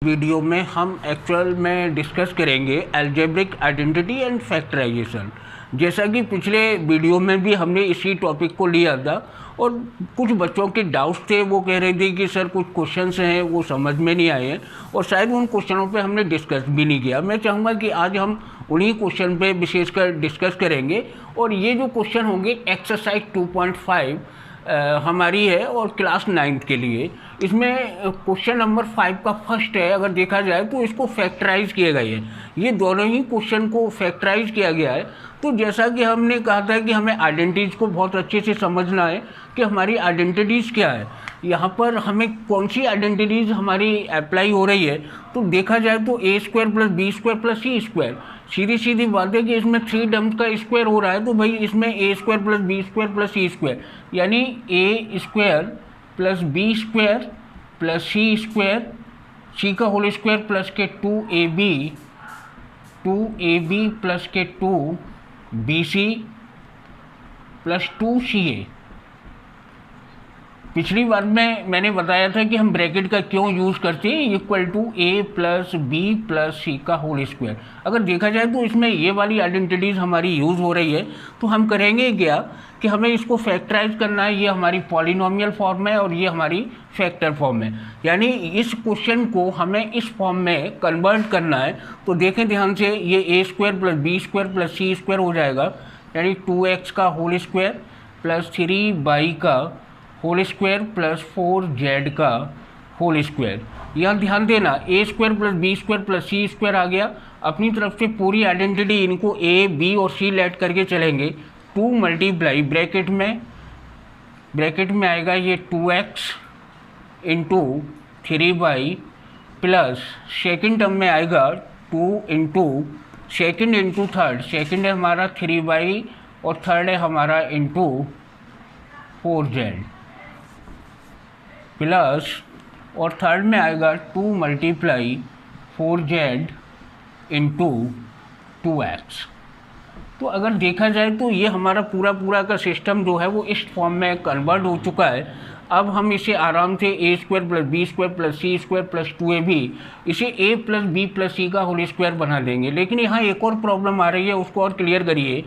Video में हम actual में डिस्कस करेंगे अलजेब्रिक आइडेंटिटी एंड फैक्टराइजेशन। जैसा कि पिछले वीडियो में भी हमने इसी टॉपिक को लिया था और कुछ बच्चों के डाउट्स थे, वो कह रहे थे कि सर कुछ क्वेश्चंस हैं वो समझ में नहीं आए हैं और शायद उन क्वेश्चनों पे हमने डिस्कस भी नहीं किया। मैं चाहूँगा कि आज हम उन्हीं क्वेश्चन पे विशेषकर डिस्कस करेंगे और ये जो क्वेश्चन होंगे एक्सरसाइज 2.5 हमारी है और क्लास 9th के लिए। इसमें क्वेश्चन नंबर 5 का फर्स्ट है, अगर देखा जाए तो इसको फैक्टराइज किया गया है। ये दोनों ही क्वेश्चन को फैक्टराइज किया गया है। तो जैसा कि हमने कहा था कि हमें आइडेंटिटीज़ को बहुत अच्छे से समझना है कि हमारी आइडेंटिटीज़ क्या है, यहाँ पर हमें कौन सी आइडेंटिटीज़ हमारी अप्लाई हो रही है। तो देखा जाए तो a² + b² + c², सीधी सीधी बात है कि इसमें 3 टर्म्स का स्क्वायर हो रहा है, तो भाई इसमें a² + b² + c², यानी a² + b² + c², c का होल स्क्वायर प्लस के 2ab प्लस के 2bc + 2ca। पिछली बार में मैंने बताया था कि हम ब्रैकेट का क्यों यूज़ करते हैं, equal to a + b + c का होल स्क्वायर। अगर देखा जाए तो इसमें ये वाली आइडेंटिटीज़ हमारी यूज़ हो रही है, तो हम करेंगे क्या कि हमें इसको फैक्टराइज करना है। ये हमारी पॉलिनोमियल फॉर्म है और ये हमारी फैक्टर फॉर्म है, यानी इस क्वेश्चन को हमें इस फॉर्म में कन्वर्ट करना है। तो देखें ध्यान से, ये a² + b² + c² हो जाएगा, यानी 2x का होल स्क्वायर + 3y का होल स्क्वायर + 4z का होल स्क्वायर। यहाँ ध्यान देना, a² + b² + c² आ गया। अपनी तरफ से पूरी आइडेंटिटी इनको a, b और c लेट करके चलेंगे। 2 मल्टीप्लाई ब्रैकेट में आएगा ये 2x × 3y plus second term में आएगा 2 × सेकेंड × थर्ड। सेकेंड है हमारा 3y और थर्ड है हमारा × 4z प्लस, और थर्ड में आएगा 2 मल्टीप्लाई 4z × 2x। तो अगर देखा जाए तो ये हमारा पूरा का सिस्टम जो है वो इस फॉर्म में कन्वर्ट हो चुका है। अब हम इसे आराम से a² + b² + c² + 2ab, इसे a + b + c का होल स्क्वायर बना देंगे। लेकिन यहाँ एक और प्रॉब्लम आ रही है, उसको और क्लियर करिए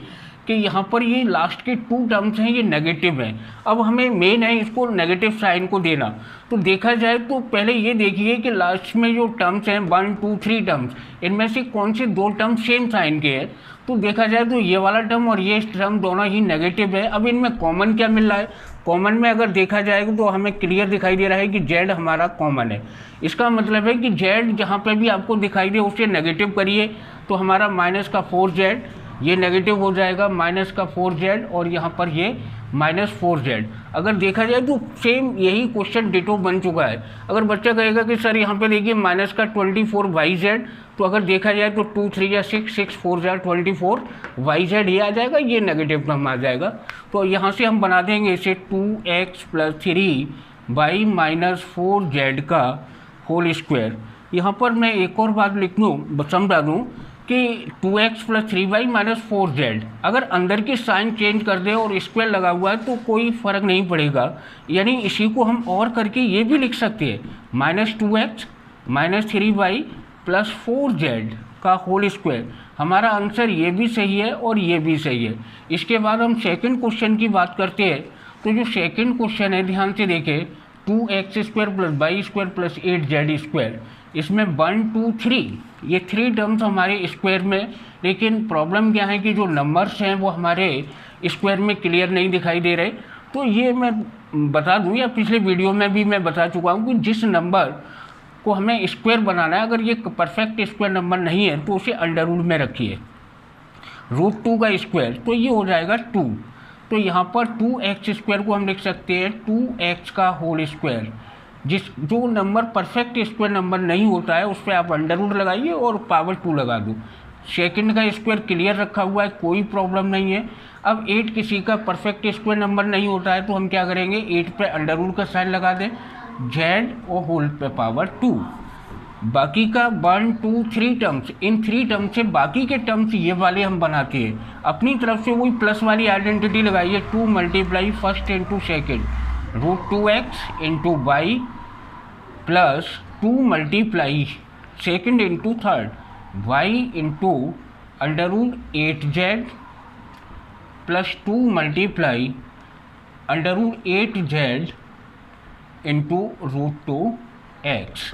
कि यहाँ पर ये लास्ट के 2 टर्म्स हैं, ये नेगेटिव हैं। अब हमें मेन है इसको नेगेटिव साइन को देना। तो देखा जाए तो पहले ये देखिए कि लास्ट में जो टर्म्स हैं 1, 2, 3 टर्म्स, इनमें से कौन से 2 टर्म्स सेम साइन के हैं। तो देखा जाए तो ये वाला टर्म और ये टर्म दोनों ही नेगेटिव है। अब इनमें कॉमन क्या मिल रहा है, कॉमन में अगर देखा जाएगा तो हमें क्लियर दिखाई दे रहा है कि z हमारा कॉमन है। इसका मतलब है कि z जहाँ पे भी आपको दिखाई दे उसे नेगेटिव करिए, तो हमारा -4z, ये नेगेटिव हो जाएगा -4z और यहाँ पर ये -4z। अगर देखा जाए तो सेम यही क्वेश्चन डिटो बन चुका है। अगर बच्चा कहेगा कि सर यहाँ पे देखिए -24yz, तो अगर देखा जाए तो 2 3 या 6, 6 4 24yz ये आ जाएगा, ये नेगेटिव टर्म आ जाएगा। तो यहाँ से हम बना देंगे इसे 2x + 3y - 4z का होल स्क्वायर। यहाँ पर मैं एक और बात लिख दूँ, समझा दूँ कि 2x + 3y - 4z, अगर अंदर की साइन चेंज कर दे और स्क्वायर लगा हुआ है तो कोई फ़र्क नहीं पड़ेगा। यानी इसी को हम और करके ये भी लिख सकते हैं, -2x - 3y + 4z का होल स्क्वायर। हमारा आंसर ये भी सही है और ये भी सही है। इसके बाद हम सेकंड क्वेश्चन की बात करते हैं। तो जो सेकंड क्वेश्चन है ध्यान से देखें, 2x² + y² + 8z², इसमें 1 2 3 ये 3 टर्म्स हमारे स्क्वायर में। लेकिन प्रॉब्लम क्या है कि जो नंबर्स हैं वो हमारे स्क्वायर में क्लियर नहीं दिखाई दे रहे। तो ये मैं बता दूं, या पिछले वीडियो में भी मैं बता चुका हूँ कि जिस नंबर को हमें स्क्वायर बनाना है, अगर ये परफेक्ट स्क्वायर नंबर नहीं है तो उसे अंडर रूट में रखिए, √2 का स्क्वायर, तो ये हो जाएगा 2। तो यहाँ पर 2x² को हम लिख सकते हैं 2x का होल स्क्वायर। जो नंबर परफेक्ट स्क्वायर नंबर नहीं होता है उस पर आप अंडर रूट लगाइए और पावर 2 लगा दो। सेकंड का स्क्वायर क्लियर रखा हुआ है, कोई प्रॉब्लम नहीं है। अब 8 किसी का परफेक्ट स्क्वायर नंबर नहीं होता है तो हम क्या करेंगे, 8 पे अंडर रूट का साइन लगा दें, z और होल पे पावर 2। बाकी का 1 2 3 टर्म्स, इन 3 टर्म्स से बाकी के टर्म्स ये वाले हम बनाते हैं। अपनी तरफ से वही प्लस वाली आइडेंटिटी लगाइए, 2 multiply first × second √2x × y plus 2 multiply second into third y into √8z plus 2 multiply √8z into √2x।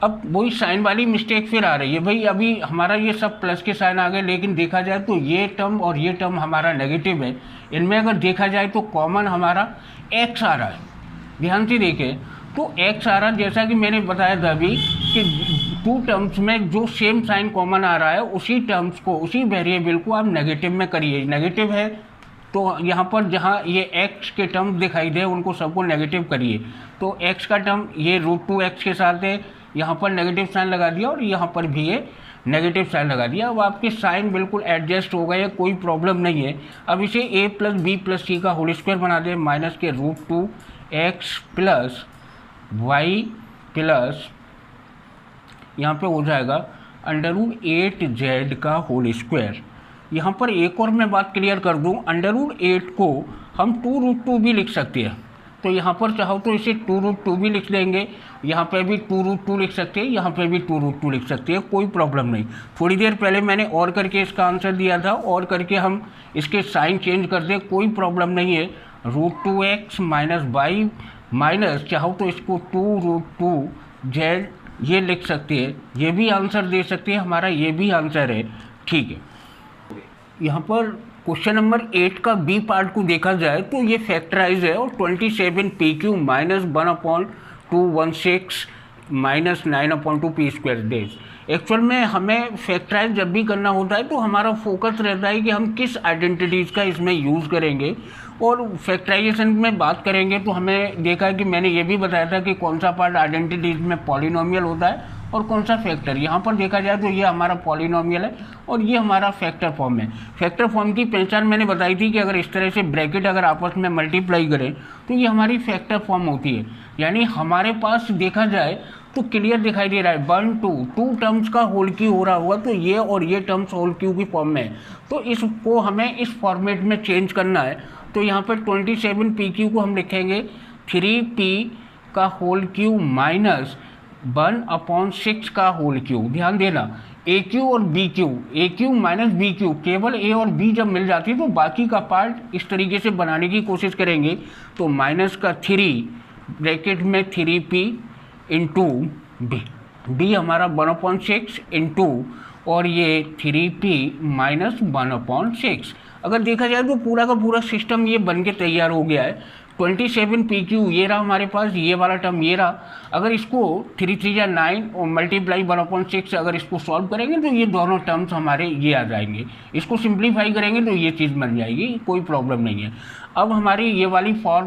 अब वही साइन वाली मिस्टेक फिर आ रही है भाई, अभी हमारा ये सब प्लस के साइन आ गए, लेकिन देखा जाए तो ये टर्म और ये टर्म हमारा नेगेटिव है। इनमें अगर देखा जाए तो कॉमन हमारा x आ रहा है। ध्यान से देखें तो x आ रहा, जैसा कि मैंने बताया था अभी कि टू टर्म्स में जो सेम साइन कॉमन आ रहा है उसी टर्म्स को, उसी वेरिएबल को आप नेगेटिव में करिए। नेगेटिव है तो यहाँ पर जहाँ ये x के टर्म दिखाई दे उनको सबको नेगेटिव करिए। तो x का टर्म ये √2x के साथ है, यहाँ पर नेगेटिव साइन लगा दिया और यहाँ पर भी ये नेगेटिव साइन लगा दिया। अब आपके साइन बिल्कुल एडजस्ट हो गए, कोई प्रॉब्लम नहीं है। अब इसे a + b + c का होल स्क्वायर बना दें, माइनस के √2x प्लस y प्लस यहाँ पे हो जाएगा √8z का होल स्क्वायर। यहाँ पर एक और मैं बात क्लियर कर दूँ, √8 को हम 2√2 भी लिख सकते हैं। तो यहाँ पर चाहो तो इसे 2√2 भी लिख देंगे, यहाँ पे भी 2√2 लिख सकते हैं, यहाँ पे भी 2√2 लिख सकते हैं, कोई प्रॉब्लम नहीं। थोड़ी देर पहले मैंने और करके इसका आंसर दिया था, और करके हम इसके साइन चेंज कर दें, कोई प्रॉब्लम नहीं है। √2x माइनस y माइनस चाहो तो इसको 2√2z ये लिख सकते हैं, ये भी आंसर दे सकते हैं, हमारा ये भी आंसर है। ठीक है, यहाँ पर क्वेश्चन नंबर 8 का बी पार्ट को देखा जाए तो ये फैक्टराइज है और 27pq minus 1/216 minus 9/2p² days. Actual में हमें फैक्टराइज जब भी करना होता है तो हमारा फोकस रहता है कि हम किस आइडेंटिटीज़ का इसमें यूज़ करेंगे, और फैक्टराइजेशन में बात करेंगे तो हमें देखा है कि मैंने ये भी बताया था कि कौन सा पार्ट आइडेंटिटीज़ में पॉलिनोमियल होता है और कौन सा फैक्टर। यहाँ पर देखा जाए तो ये हमारा पॉलिनोमियल है और ये हमारा फैक्टर फॉर्म है। फैक्टर फॉर्म की पहचान मैंने बताई थी कि अगर इस तरह से ब्रैकेट अगर आपस में मल्टीप्लाई करें तो ये हमारी फैक्टर फॉर्म होती है। यानी हमारे पास देखा जाए तो क्लियर दिखाई दे रहा है 1 2 टर्म्स का होल क्यू हो रहा होगा, तो ये और ये टर्म्स होल क्यू की फॉर्म में है, तो इसको हमें इस फॉर्मेट में चेंज करना है। तो यहाँ पर 27pq को हम लिखेंगे 3p का होल क्यू माइनस 1/6 का होल क्यू। ध्यान देना AQ और BQ, AQ माइनस BQ, केवल A और B जब मिल जाती है तो बाकी का पार्ट इस तरीके से बनाने की कोशिश करेंगे। तो माइनस का 3 ब्रैकेट में 3p इंटू B हमारा 1/6 इंटू और ये 3p माइनस 1/6। अगर देखा जाए तो पूरा का पूरा सिस्टम ये बन के तैयार हो गया है। 27pq ये रहा हमारे पास, ये वाला टर्म ये रहा। अगर इसको 3 3 या 9 और मल्टीप्लाई 1/6 अगर इसको सॉल्व करेंगे तो ये दोनों टर्म्स हमारे ये आ जाएंगे। इसको सिंप्लीफाई करेंगे तो ये चीज़ बन जाएगी, कोई प्रॉब्लम नहीं है। अब हमारी ये वाली फॉर्म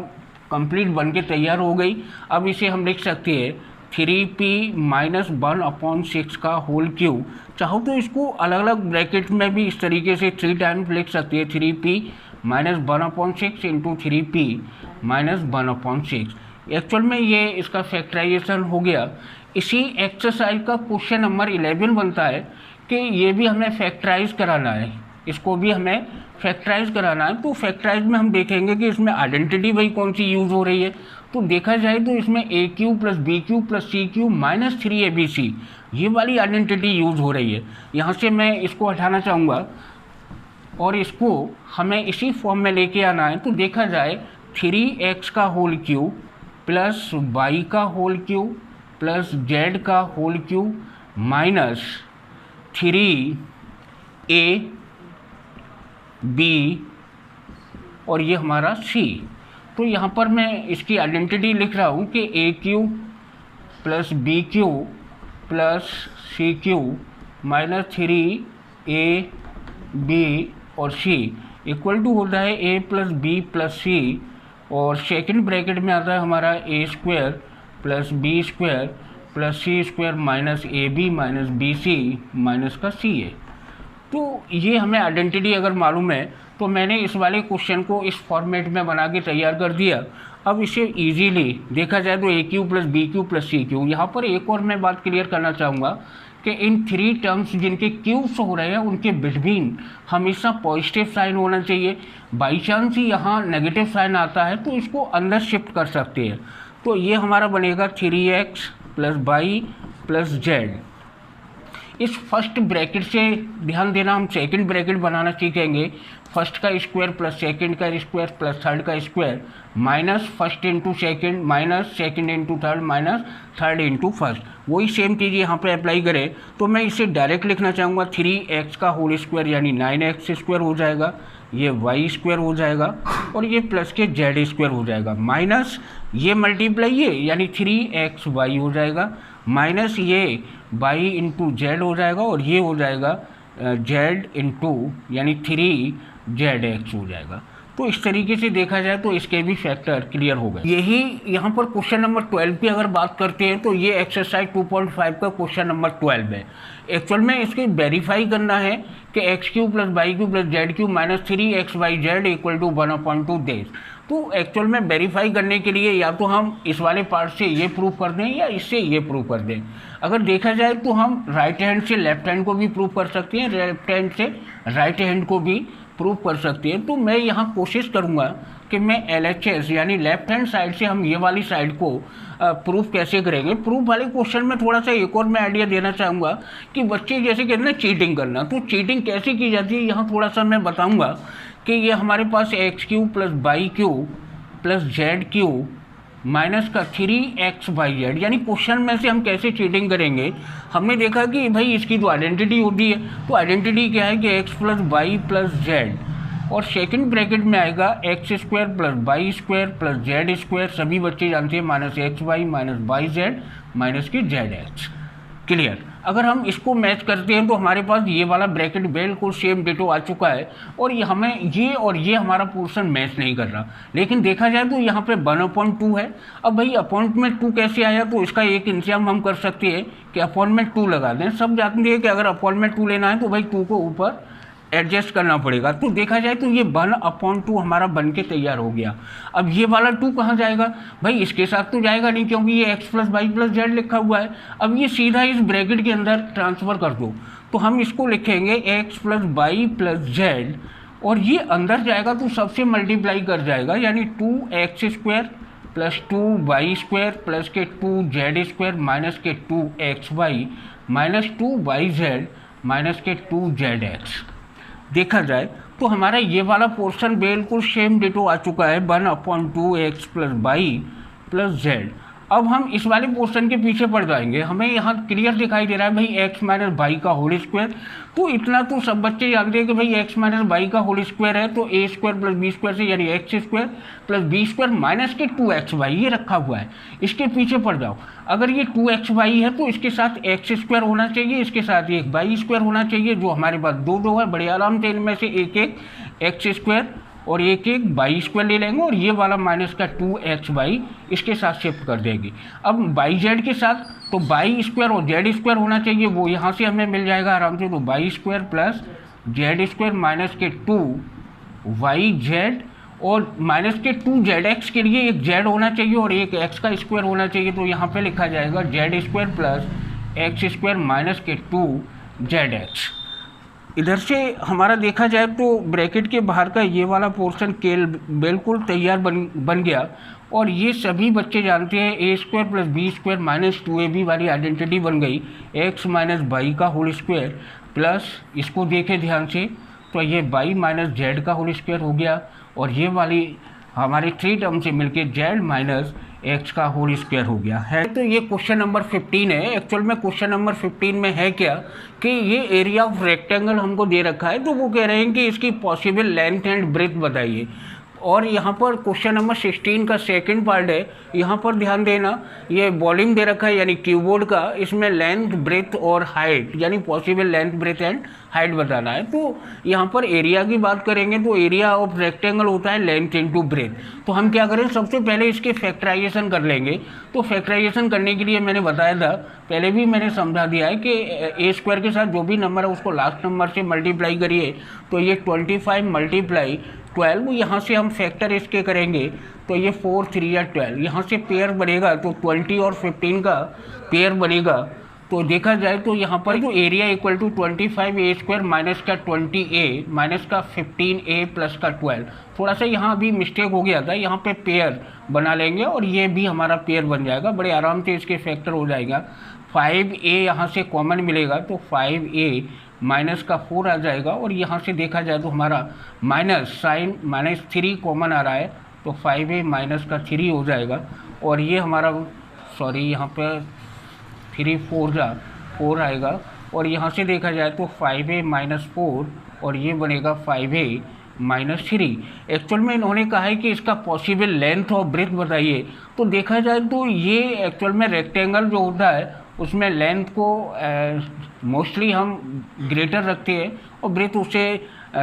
कंप्लीट बन के तैयार हो गई। अब इसे हम लिख सकते हैं 3p माइनस 1/6 का होल क्यू। चाहो तो इसको अलग अलग ब्रैकेट में भी इस तरीके से 3 टाइम्स लिख सकते हैं, 3p minus 1/6 into 3p minus 1/6। Actual में ये इसका फैक्टराइजेशन हो गया। इसी एक्सरसाइज का क्वेश्चन नंबर 11 बनता है कि ये भी हमें फैक्टराइज कराना है, इसको भी हमें फैक्टराइज कराना है। तो फैक्टराइज में हम देखेंगे कि इसमें आइडेंटिटी भाई कौन सी यूज़ हो रही है। तो देखा जाए तो इसमें AQ plus BQ plus CQ minus 3ABC ये वाली आइडेंटिटी यूज़ हो रही है। यहाँ से मैं इसको हटाना चाहूँगा और इसको हमें इसी फॉर्म में लेके आना है। तो देखा जाए 3x का होल क्यू प्लस y का होल क्यू प्लस z का होल क्यू माइनस 3ab और ये हमारा c। तो यहाँ पर मैं इसकी आइडेंटिटी लिख रहा हूँ कि AQ plus BQ plus CQ minus 3ab और c इक्वल टू होता है a plus b plus c, और सेकंड ब्रैकेट में आता है हमारा a square plus b square plus c square minus ab minus bc minus का c है। तो ये हमें आइडेंटिटी अगर मालूम है तो मैंने इस वाले क्वेश्चन को इस फॉर्मेट में बना के तैयार कर दिया। अब इसे इजीली देखा जाए तो AQ plus BQ plus CQ। यहाँ पर एक और मैं बात क्लियर करना चाहूँगा कि इन 3 टर्म्स जिनके क्यूब्स हो रहे हैं उनके बिटवीन हमेशा पॉजिटिव साइन होना चाहिए। बाई चांस ही यहाँ नेगेटिव साइन आता है तो इसको अंदर शिफ्ट कर सकते हैं। तो ये हमारा बनेगा 3x plus y plus z। इस फर्स्ट ब्रैकेट से ध्यान देना, हम सेकंड ब्रैकेट बनाना सीखेंगे। फर्स्ट का स्क्वायर प्लस सेकंड का स्क्वायर प्लस थर्ड का square minus first into second minus second into third minus third into first. वही सेम चीज़ यहाँ पे अप्लाई करें तो मैं इसे डायरेक्ट लिखना चाहूँगा 3x का होल स्क्वायर यानी 9x स्क्वायर हो जाएगा, ये y स्क्वायर हो जाएगा और ये प्लस के z स्क्वायर हो जाएगा, माइनस ये मल्टीप्लाई ये यानी 3xy हो जाएगा, माइनस ये y इंटू जेड हो जाएगा और ये हो जाएगा z इंटू यानी 3zx हो जाएगा। तो इस तरीके से देखा जाए तो इसके भी फैक्टर क्लियर हो गए। यही यहाँ पर क्वेश्चन नंबर 12 की अगर बात करते हैं तो ये एक्सरसाइज 2.5 का क्वेश्चन नंबर 12 है। एक्चुअल में इसके वेरीफाई करना है कि x³ plus y³ plus z³ minus 3xyz equal to 1/2 देश। तो एक्चुअल में वेरीफाई करने के लिए या तो हम इस वाले पार्ट से ये प्रूव कर दें या इससे ये प्रूव कर दें। अगर देखा जाए तो हम राइट हैंड से लेफ्ट हैंड को भी प्रूव कर सकते हैं, लेफ्ट हैंड से राइट हैंड को भी प्रूव कर सकते हैं। तो मैं यहाँ कोशिश करूँगा कि मैं LHS यानी लेफ्ट हैंड साइड से हम ये वाली साइड को प्रूफ कैसे करेंगे। प्रूफ वाले क्वेश्चन में थोड़ा सा एक और मैं आइडिया देना चाहूँगा कि बच्चे जैसे कहते हैं ना चीटिंग करना, तो चीटिंग कैसे की जाती है यहाँ थोड़ा सा मैं बताऊँगा कि ये हमारे पास x³ plus y³ plus z³ minus का 3xyz यानी क्वेश्चन में से हम कैसे चीटिंग करेंगे। हमने देखा कि भाई इसकी तो आइडेंटिटी होती है, तो आइडेंटिटी क्या है कि x plus y plus z और सेकंड ब्रैकेट में आएगा x² plus y² plus z², सभी बच्चे जानते हैं minus xy minus yz minus की zx। क्लियर। अगर हम इसको मैच करते हैं तो हमारे पास ये वाला ब्रैकेट बिल्कुल सेम डिटो आ चुका है और ये हमें ये और ये हमारा पोर्शन मैच नहीं कर रहा। लेकिन देखा जाए तो यहाँ पे 1/2 है। अब भाई अपॉइंट में 2 कैसे आया, तो इसका एक इंतजाम हम कर सकते हैं कि अपॉइंट में 2 लगा दें। सब जानते हैं कि अगर अपॉइंट में 2 लेना है तो भाई 2 को ऊपर एडजस्ट करना पड़ेगा। तो देखा जाए तो ये 1/2 हमारा बन के तैयार हो गया। अब ये वाला 2 कहाँ जाएगा भाई, इसके साथ तो जाएगा नहीं क्योंकि ये x plus y plus z लिखा हुआ है। अब ये सीधा इस ब्रैकेट के अंदर ट्रांसफ़र कर दो, तो हम इसको लिखेंगे x plus y plus z और ये अंदर जाएगा तो सबसे मल्टीप्लाई कर जाएगा यानी 2x² प्लस 2y² प्लस के 2z² माइनस के 2xy माइनस 2yz माइनस के 2zx। देखा जाए तो हमारा ये वाला पोर्शन बिल्कुल सेम डिटो आ चुका है 1/2 x plus y plus z. अब हम इस वाले पोर्शन के पीछे पड़ जाएंगे। हमें यहाँ क्लियर दिखाई दे रहा है भाई x माइनस वाई का होल स्क्वायर, तो इतना तो सब बच्चे जानते हैं कि भाई x माइनस वाई का होल स्क्वायर है तो a² प्लस b² से यानी x² प्लस b² माइनस के 2xy ये रखा हुआ है। इसके पीछे पड़ जाओ, अगर ये 2xy है तो इसके साथ x² होना चाहिए, इसके साथ एक y² होना चाहिए, जो हमारे पास 2 है। बड़े आराम से इनमें से एक x² और एक y² ले लेंगे और ये वाला माइनस का 2xy इसके साथ शिफ्ट कर देंगे। अब yz के साथ तो y² और z² होना चाहिए, वो यहाँ से हमें मिल जाएगा आराम से, तो y² प्लस z² माइनस के 2yz और माइनस के 2zx के लिए एक z होना चाहिए और एक x का स्क्वायर होना चाहिए, तो यहाँ पे लिखा जाएगा z² प्लस x² माइनस के 2zx। इधर से हमारा देखा जाए तो ब्रैकेट के बाहर का ये वाला पोर्शन केल बिल्कुल तैयार बन गया और ये सभी बच्चे जानते हैं a² plus b² minus 2ab वाली आइडेंटिटी बन गई, x माइनस वाई का होल स्क्वायर प्लस इसको देखें ध्यान से तो ये y माइनस जेड का होल स्क्वायर हो गया और ये वाली हमारे 3 टर्म से मिलके z माइनस x का होल स्क्वायर हो गया है। तो ये क्वेश्चन नंबर 15 है। एक्चुअल में क्वेश्चन नंबर 15 में है क्या कि ये एरिया ऑफ रेक्टेंगल हमको दे रखा है, तो वो कह रहे हैं कि इसकी पॉसिबल लेंथ एंड ब्रेथ बताइए। और यहाँ पर क्वेश्चन नंबर 16 का सेकंड पार्ट है, यहाँ पर ध्यान देना, ये वॉल्यूम दे रखा है यानी कीबोर्ड का, इसमें लेंथ ब्रेथ और हाइट यानी possible length breadth and height बताना है। तो यहाँ पर एरिया की बात करेंगे तो एरिया ऑफ रेक्टेंगल होता है लेंथ इनटू ब्रेथ। तो हम क्या करें, सबसे पहले इसके फैक्टराइजेशन कर लेंगे। तो फैक्टराइजेशन करने के लिए मैंने बताया था, पहले भी मैंने समझा दिया है कि a² के साथ जो भी नंबर है उसको लास्ट नंबर से मल्टीप्लाई करिए, तो ये 25 मल्टीप्लाई 12, यहाँ से हम फैक्टर इसके करेंगे तो ये 4 3 या 12, यहाँ से पेयर बनेगा तो 20 और 15 का पेयर बनेगा। तो देखा जाए तो यहाँ पर जो area equal to 25a² minus का 20a माइनस का 15a प्लस का 12। थोड़ा सा यहाँ अभी मिस्टेक हो गया था, यहाँ पे पेयर बना लेंगे और ये भी हमारा पेयर बन जाएगा, बड़े आराम से इसके फैक्टर हो जाएगा 5a यहाँ से कॉमन मिलेगा तो 5a माइनस का 4 आ जाएगा, और यहाँ से देखा जाए तो हमारा माइनस साइन -3 कॉमन आ रहा है तो 5a माइनस का 3 हो जाएगा, और ये हमारा यहाँ पे 3 4 आएगा, और यहाँ से देखा जाए तो 5a माइनस 4 और ये बनेगा 5a माइनस 3। एक्चुअल में इन्होंने कहा है कि इसका पॉसिबल लेंथ और ब्रेथ बताइए, तो देखा जाए तो ये एक्चुअल में रेक्टेंगल जो होता है उसमें लेंथ को मोस्टली हम ग्रेटर रखते हैं और ब्रेथ उससे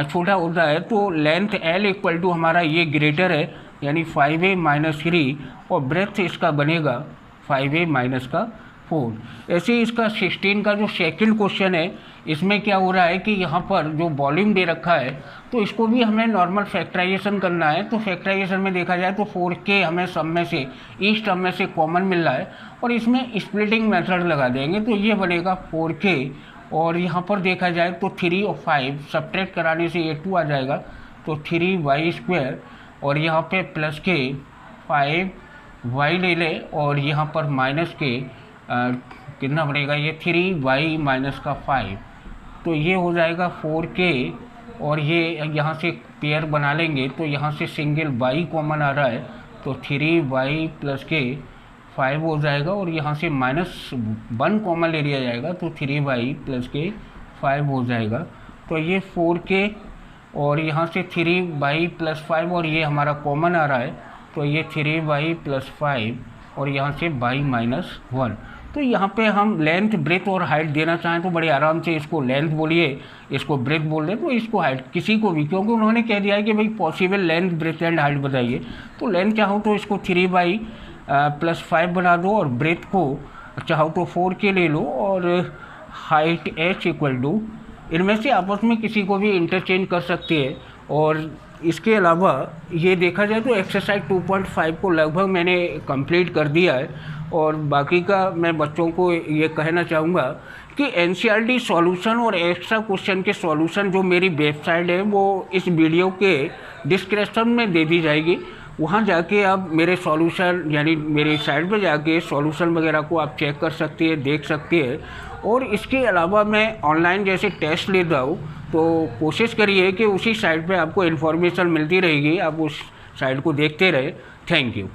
छोटा होता है, तो लेंथ L इक्वल टू हमारा ये ग्रेटर है यानी 5a माइनस 3 और ब्रेथ इसका बनेगा 5a माइनस का 4। ऐसे ही इसका 16 का जो सेकंड क्वेश्चन है, इसमें क्या हो रहा है कि यहाँ पर जो वॉल्यूम दे रखा है तो इसको भी हमें नॉर्मल फैक्टराइजेशन करना है। तो फैक्टराइजेशन में देखा जाए तो 4k हमें सब में से ईच टर्म में से कॉमन मिल रहा है और इसमें स्प्लिटिंग मेथड लगा देंगे तो ये बनेगा 4k, और यहाँ पर देखा जाए तो 3 और 5 सब्ट्रैक्ट कराने से ये 2 आ जाएगा तो 3y² और यहाँ पे प्लस के 5y ले ले और यहाँ पर माइनस के कितना बनेगा ये 3y माइनस का 5, तो ये हो जाएगा 4k, और ये यहाँ से पेयर बना लेंगे तो यहाँ से सिंगल y कॉमन आ रहा है तो 3y प्लस के 5 हो जाएगा, और यहाँ से -1 कॉमन ले लिया जाएगा तो 3y प्लस के 5 हो जाएगा, तो ये 4k और यहाँ से 3y प्लस 5 और ये हमारा कॉमन आ रहा है तो ये 3y प्लस 5 और यहाँ से y माइनस 1। तो यहाँ पे हम लेंथ ब्रेथ और हाइट देना चाहें तो बड़े आराम से इसको लेंथ बोलिए, इसको ब्रेथ बोल दें तो इसको हाइट किसी को भी, क्योंकि उन्होंने कह दिया है कि भाई possible length breadth and height बताइए, तो लेंथ चाहो तो इसको 3y प्लस 5 बना दो और ब्रेथ को चाहो तो 4k ले लो और हाइट h इक्वल टू इनमें से आपस में किसी को भी इंटरचेंज कर सकती है। और इसके अलावा ये देखा जाए तो एक्सरसाइज 2.5 को लगभग मैंने कंप्लीट कर दिया है, और बाकी का मैं बच्चों को ये कहना चाहूँगा कि NCERT सॉल्यूशन और एक्स्ट्रा क्वेश्चन के सॉल्यूशन जो मेरी वेबसाइट है वो इस वीडियो के डिस्क्रिप्शन में दे दी जाएगी, वहाँ जाके आप मेरे सॉल्यूशन यानी मेरी साइट पे जाके सॉल्यूशन वगैरह को आप चेक कर सकती है, देख सकती है। और इसके अलावा मैं ऑनलाइन जैसे टेस्ट लेता हूँ तो कोशिश करिए कि उसी साइट पे आपको इन्फॉर्मेशन मिलती रहेगी, आप उस साइट को देखते रहे। Thank you.